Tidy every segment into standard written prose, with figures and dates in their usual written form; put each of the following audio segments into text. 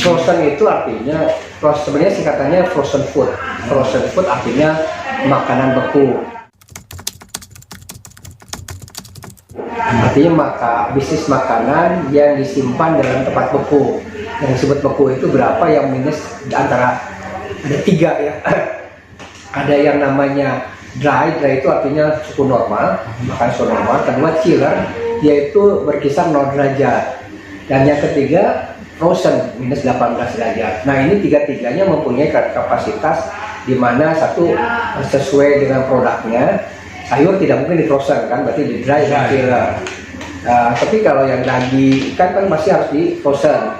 Frozen itu artinya, sebenarnya singkatannya frozen food. Frozen food artinya makanan beku. Artinya bisnis makanan yang disimpan dalam tempat beku. Yang disebut beku itu berapa? Yang minus antara ada 3 ya. Ada yang namanya dry itu artinya suhu normal, makan suhu normal. Kedua chiller, yaitu berkisar 0 derajat. Dan yang ketiga frozen minus 18 derajat. Nah, ini tiga-tiganya mempunyai kapasitas di mana satu sesuai dengan produknya. Sayur tidak mungkin di frozen kan, berarti di dry dan chiller. Tapi kalau yang daging ikan kan masih harus di frozen.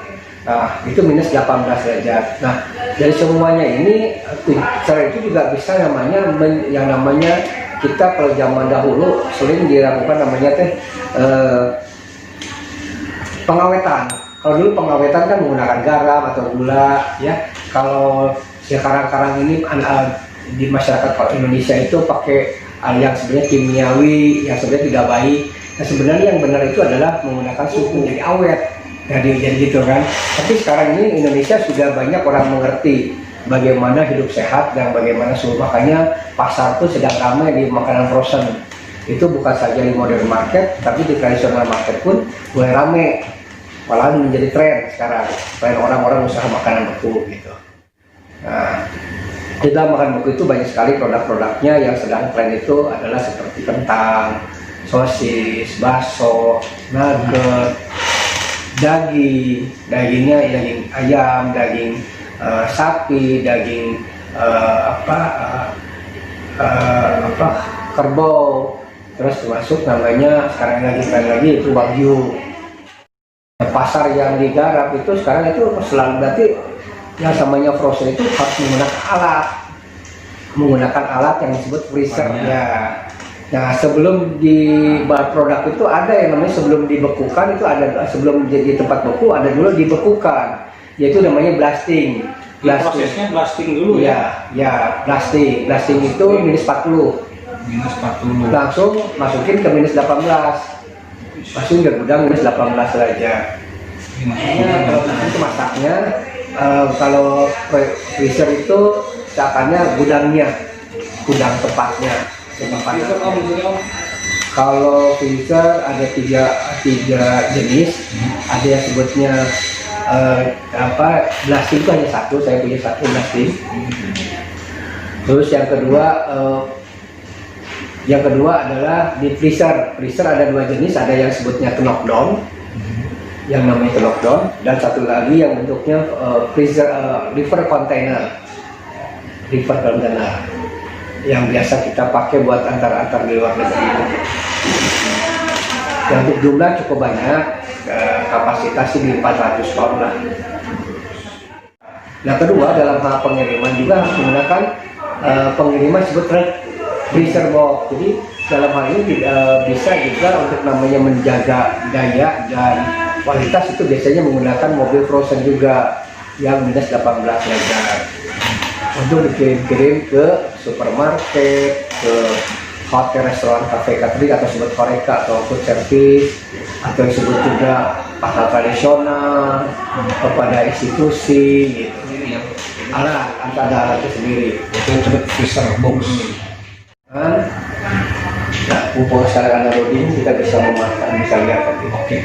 Nah, itu minus 18 derajat. Nah, dari semuanya ini, cara itu juga bisa yang namanya kita kalau zaman dahulu sering dilakukan namanya pengawetan. Kalau dulu pengawetan kan menggunakan garam atau gula, ya. Kalau sekarang ini di masyarakat Indonesia itu pakai yang sebenarnya kimiawi, yang sebenarnya tidak baik. Nah, sebenarnya yang benar itu adalah menggunakan suhu jadi awet. Jadi gitu kan. Tapi sekarang ini Indonesia sudah banyak orang mengerti bagaimana hidup sehat dan bagaimana suhu. Makanya pasar tuh sedang ramai di makanan frozen. Itu bukan saja di modern market, tapi di tradisional market pun mulai ramai. Malahan menjadi tren sekarang. Tren orang-orang usaha makanan beku gitu. Nah, di dalam makanan beku itu banyak sekali produk-produknya. Yang sedang tren itu adalah seperti kentang, sosis, bakso, nugget, dagingnya daging ayam, daging sapi, daging kerbau, terus termasuk namanya sekarang lagi itu wagyu. Pasar yang digarap itu sekarang itu selalu berarti yang namanya frozen itu harus menggunakan alat yang disebut freezer ya. Nah, sebelum dibuat produk itu ada yang namanya sebelum dibekukan itu ada, sebelum jadi tempat beku ada dulu dibekukan, yaitu namanya blasting. Prosesnya blasting dulu ya? Ya, blasting itu minus 40. Langsung masukin ke minus 18. Masukin ke gudang minus 18 derajat. Kalau itu masaknya, kalau freezer itu seakannya gudang tempatnya. Kalau freezer ada tiga jenis, ada yang sebutnya blasting itu hanya satu, saya punya satu blasting. Terus yang kedua adalah di freezer. Freezer ada 2 jenis, ada yang sebutnya knockdown, yang namanya knockdown, dan satu lagi yang bentuknya freezer river container. Yang biasa kita pakai buat antar di luar negeri. Yang untuk jumlah cukup banyak, kapasitas di 400 ton lah. Nah, kedua dalam hal pengiriman juga harus menggunakan pengiriman disebut freezer box. Jadi dalam hal ini bisa juga untuk namanya menjaga daya dan kualitas itu biasanya menggunakan mobil frozen juga yang minus 18 derajat. Untuk dikirim ke supermarket, ke hotel, restoran, kafe, catering atau sebut horeca atau food service, atau disebut juga pasar tradisional, kepada institusi gitu. Ada alatnya sendiri, itu disebut freezer box. Nah, mumpung sekarang ada loading, kita bisa memakan, bisa lihat tadi. Oke.